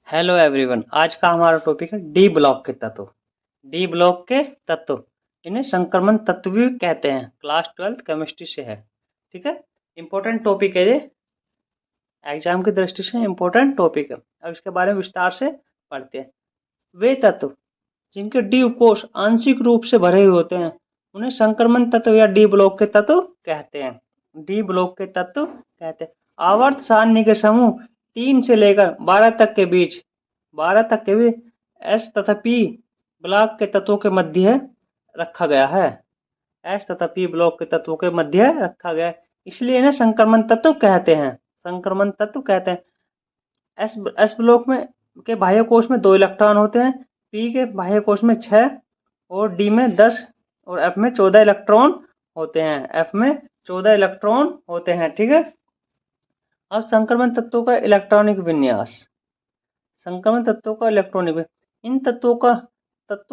Hello everyone. आज का हमारा टॉपिक है डी ब्लॉक के तत्व। डी ब्लॉक के तत्व इन्हें संक्रमण तत्व भी कहते हैं। क्लास 12 केमिस्ट्री से है। ठीक है, इंपॉर्टेंट टॉपिक है ये, एग्जाम की दृष्टि से इंपॉर्टेंट टॉपिक है। अब इसके बारे में विस्तार से पढ़ते हैं। वे तत्व जिनके डी उपकोष आंशिक रूप से भरे हुए होते हैं उन्हें संक्रमण तत्व या डी ब्लॉक के तत्व कहते हैं। डी ब्लॉक के तत्व कहते हैं। आवर्त सारणी के समूह 3 से लेकर 12 तक के बीच 12 तक के भी एस तथा पी ब्लॉक के तत्वों के मध्य रखा गया है। एस तथा पी ब्लॉक के तत्वों के मध्य रखा गया है, इसलिए इन्हें संक्रमण तत्व कहते हैं। संक्रमण तत्व कहते हैं। एस ब्लॉक में के बाह्य कोश में 2 इलेक्ट्रॉन होते हैं, पी के बाह्य कोश में 6 और डी में 10 और एफ में 14 इलेक्ट्रॉन होते हैं। एफ में 14 इलेक्ट्रॉन होते हैं। ठीक है, अब संक्रमण तत्वों का इलेक्ट्रॉनिक विन्यास। संक्रमण तत्वों का इलेक्ट्रॉनिक, इन तत्वों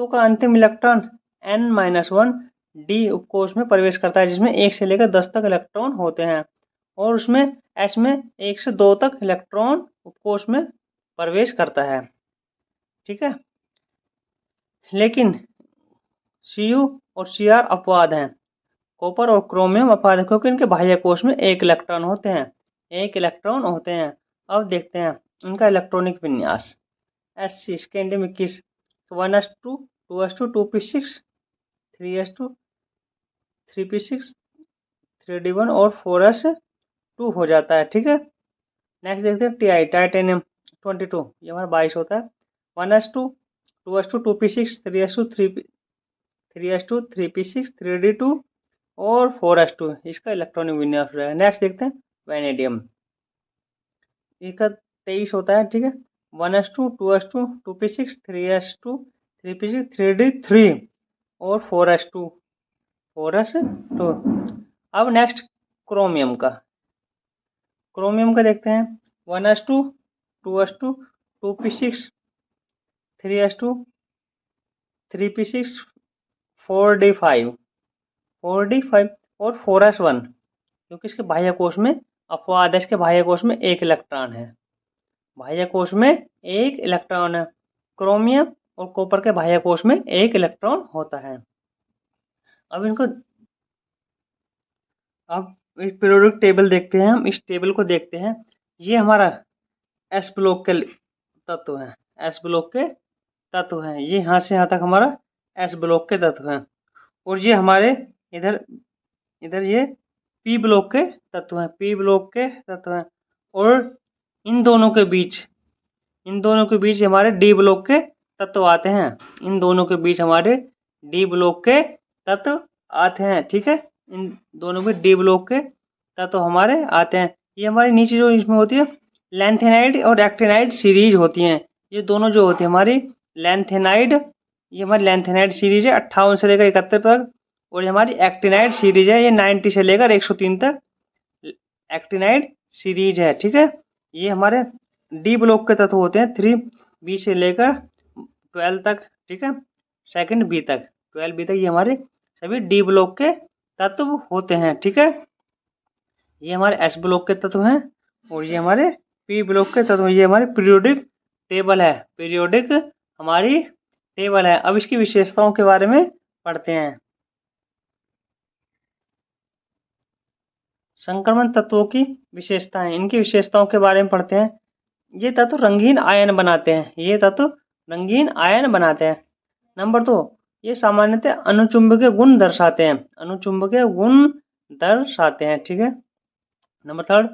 का अंतिम इलेक्ट्रॉन n-1 डी उपकोश में प्रवेश करता है, जिसमें 1 से लेकर 10 तक इलेक्ट्रॉन होते हैं, और उसमें एच में 1 से 2 तक इलेक्ट्रॉन उपकोश में प्रवेश करता है। ठीक है, लेकिन Cu और Cr अपवाद हैं। कॉपर और क्रोमियम अपवाद है, क्योंकि इनके बाह्य कोश में 1 इलेक्ट्रॉन होते हैं। 1 इलेक्ट्रॉन होते हैं। अब देखते हैं इनका इलेक्ट्रॉनिक विन्यास। Sc इसके ending 21, 1s2 2s2 2p6 3s2 3p6 3d1 और 4s2 हो जाता है। ठीक है, नेक्स्ट देखते हैं Ti टाइटेनियम 22, ये हमारा 22 होता है। 1s2 2s2 2p6 3s2 3s2 3p6 3d2 और 4s2, इसका इलेक्ट्रॉनिक विन्यास हो जाएगा। नेक्स्ट देखते हैं वैनेडियम, इसका 23 होता है। ठीक है, 1s2 2s2 2p6 3s2 3p6 3d3 और 4s2 4s2। अब नेक्स्ट क्रोमियम का देखते हैं। 1s2 2s2 2p6 3s2 3p6 4d5 और 4s1, क्योंकि इसके बाह्य कोश में अपवाद है। इसके बाह्य कोश में 1 इलेक्ट्रॉन है। बाह्य कोश में 1 इलेक्ट्रॉन है। क्रोमियम और कॉपर के बाह्य कोश में 1 इलेक्ट्रॉन होता है। अब इस पीरियोडिक टेबल देखते हैं। हम इस टेबल को देखते हैं। ये हमारा एस ब्लॉक के तत्व है। एस ब्लॉक के तत्व हैं। ये यहाँ से यहाँ तक हमारा एस ब्लॉक के तत्व हैं, और ये हमारे इधर ये पी ब्लॉक के तत्व हैं। पी ब्लॉक के तत्व हैं, और इन दोनों के बीच हमारे डी ब्लॉक के तत्व आते हैं। इन दोनों के बीच हमारे डी ब्लॉक के तत्व आते हैं। ठीक है, इन दोनों में डी ब्लॉक के तत्व हमारे आते हैं। ये हमारी नीचे जो इसमें होती है लैंथेनाइड और एक्टिनाइड सीरीज होती हैं। ये दोनों जो होती है हमारी लैंथेनाइड, ये हमारी लैंथेनाइड सीरीज है 58 से लेकर 71 तक, और ये हमारी एक्टिनाइड सीरीज है, ये 90 से लेकर 103 तक एक्टिनाइड सीरीज है। ठीक है, ये हमारे डी ब्लॉक के तत्व होते हैं 3b से लेकर 12 तक। ठीक है, सेकंड बी तक 12b तक ये हमारे सभी डी ब्लॉक के तत्व होते हैं। ठीक है, ये हमारे एस ब्लॉक के तत्व हैं, और ये हमारे पी ब्लॉक के तत्व। ये हमारी पीरियोडिक टेबल है। पीरियोडिक हमारी टेबल है। अब इसकी विशेषताओं के बारे में पढ़ते हैं। संक्रमण तत्वों की विशेषताएं, इनकी विशेषताओं के बारे में पढ़ते हैं। ये तत्व रंगीन आयन बनाते हैं। ये तत्व रंगीन आयन बनाते हैं। नंबर 2, ये सामान्यतः अनुचुंबकीय गुण दर्शाते हैं। अनुचुंबकीय गुण दर्शाते हैं। ठीक है, नंबर 3,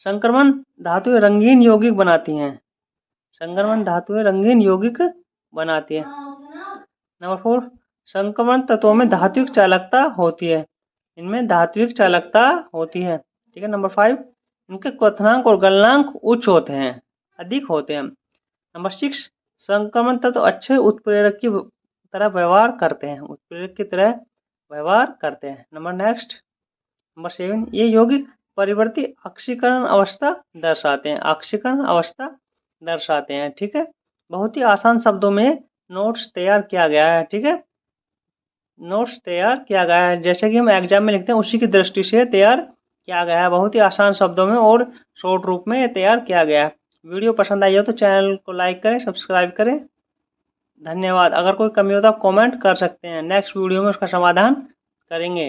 संक्रमण धातुएं रंगीन यौगिक बनाती हैं। संक्रमण धातुएं रंगीन यौगिक बनाती हैं। नंबर 4, संक्रमण तत्वों में धात्विक चालकता होती है। इनमें धात्विक चालकता होती है। ठीक है, नंबर 5, इनके क्वथनांक और गलनांक उच्च होते हैं, अधिक होते हैं। नंबर 6, संक्रमण तत्व अच्छे उत्प्रेरक की तरह व्यवहार करते हैं। उत्प्रेरक की तरह व्यवहार करते हैं। नंबर 7, ये यौगिक परिवर्ती ऑक्सीकरण अवस्था दर्शाते हैं। ऑक्सीकरण अवस्था दर्शाते हैं। ठीक है, बहुत ही आसान शब्दों में नोट्स तैयार किया गया है। ठीक है, नोट्स तैयार किया गया है, जैसे कि हम एग्जाम में लिखते हैं उसी की दृष्टि से तैयार किया गया है। बहुत ही आसान शब्दों में और शॉर्ट रूप में तैयार किया गया है। वीडियो पसंद आई हो तो चैनल को लाइक करें, सब्सक्राइब करें। धन्यवाद। अगर कोई कमी हो तो आप कमेंट कर सकते हैं, नेक्स्ट वीडियो में उसका समाधान करेंगे।